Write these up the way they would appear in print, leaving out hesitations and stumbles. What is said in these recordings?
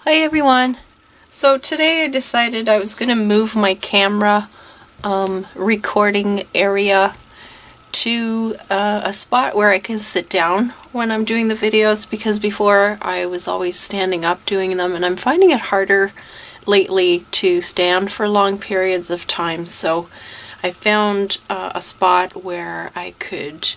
Hi everyone! So today I decided I was going to move my camera recording area to a spot where I can sit down when I'm doing the videos, because before I was always standing up doing them and I'm finding it harder lately to stand for long periods of time. So I found a spot where I could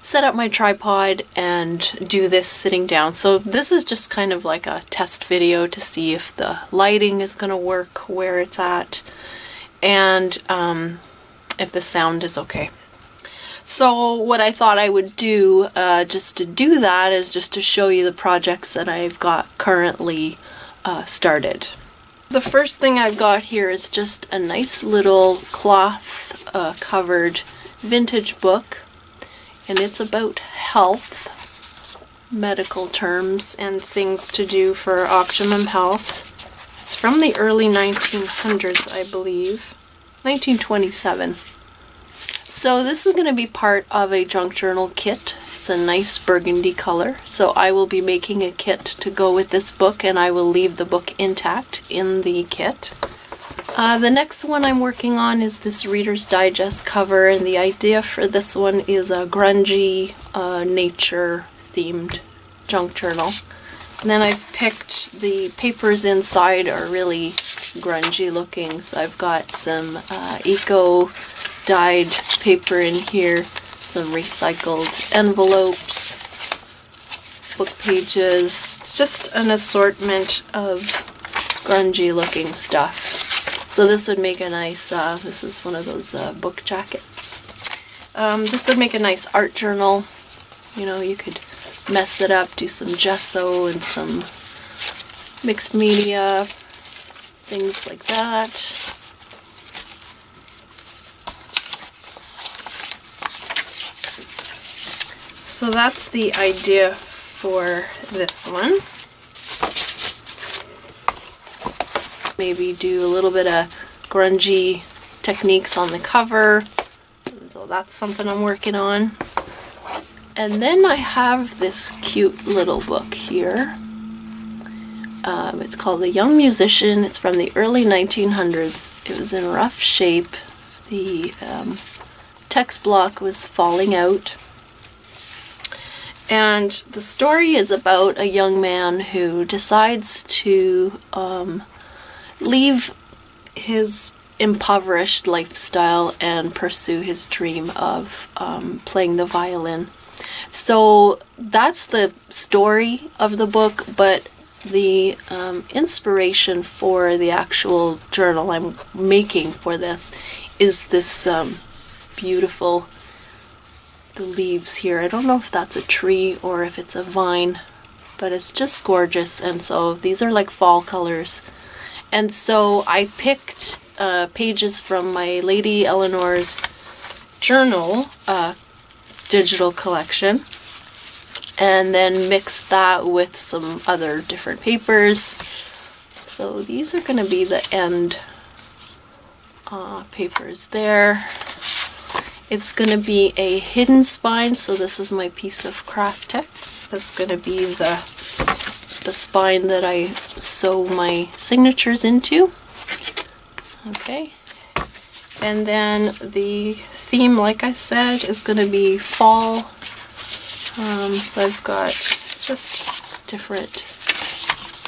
set up my tripod and do this sitting down. So this is just kind of like a test video to see if the lighting is going to work where it's at and if the sound is okay. So what I thought I would do just to do that is just to show you the projects that I've got currently started. The first thing I've got here is just a nice little cloth covered vintage book. And it's about health, medical terms, and things to do for optimum health. It's from the early 1900s, I believe. 1927. So this is going to be part of a junk journal kit. It's a nice burgundy color. So I will be making a kit to go with this book, and I will leave the book intact in the kit. The next one I'm working on is this Reader's Digest cover, and the idea for this one is a grungy, nature-themed junk journal. And then I've picked the papers inside are really grungy looking, so I've got some eco-dyed paper in here, some recycled envelopes, book pages, just an assortment of grungy looking stuff. So this would make a nice, this is one of those book jackets. This would make a nice art journal. You know, you could mess it up, do some gesso and some mixed media, things like that. So that's the idea for this one. Maybe do a little bit of grungy techniques on the cover. So that's something I'm working on. And then I have this cute little book here. It's called The Young Musician. It's from the early 1900s. It was in rough shape. The text block was falling out. And the story is about a young man who decides to leave his impoverished lifestyle and pursue his dream of playing the violin. So that's the story of the book, but the inspiration for the actual journal I'm making for this is this beautiful, the leaves here. I don't know if that's a tree or if it's a vine, but it's just gorgeous. And so these are like fall colors. And so I picked pages from my Lady Eleanor's journal digital collection, and then mixed that with some other different papers. So these are going to be the end papers there. It's going to be a hidden spine, so this is my piece of craft text. That's going to be the spine that I sew my signatures into. Okay, and then the theme, like I said, is going to be fall. So I've got just different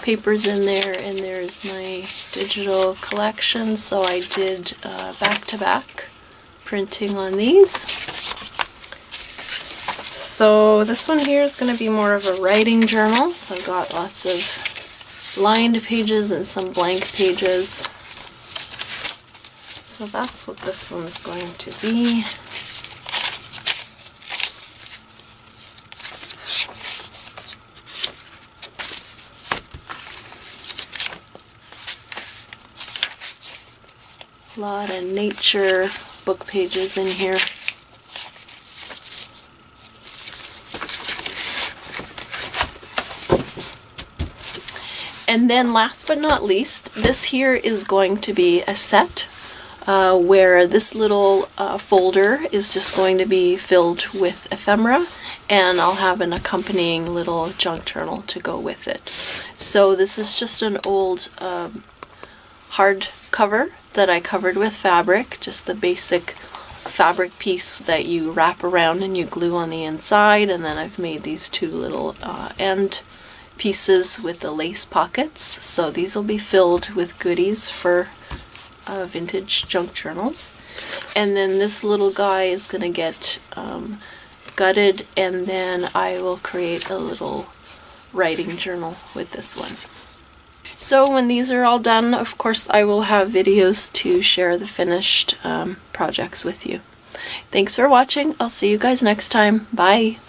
papers in there, and there's my digital collection. So I did back-to-back printing on these. So this one here is going to be more of a writing journal. So I've got lots of lined pages and some blank pages. So that's what this one's going to be. A lot of nature book pages in here. And then last but not least, this here is going to be a set where this little folder is just going to be filled with ephemera, and I'll have an accompanying little junk journal to go with it. So this is just an old hard cover that I covered with fabric, just the basic fabric piece that you wrap around and you glue on the inside, and then I've made these two little end pieces with the lace pockets. So these will be filled with goodies for vintage junk journals. And then this little guy is going to get gutted, and then I will create a little writing journal with this one. So when these are all done, of course, I will have videos to share the finished projects with you. Thanks for watching. I'll see you guys next time. Bye!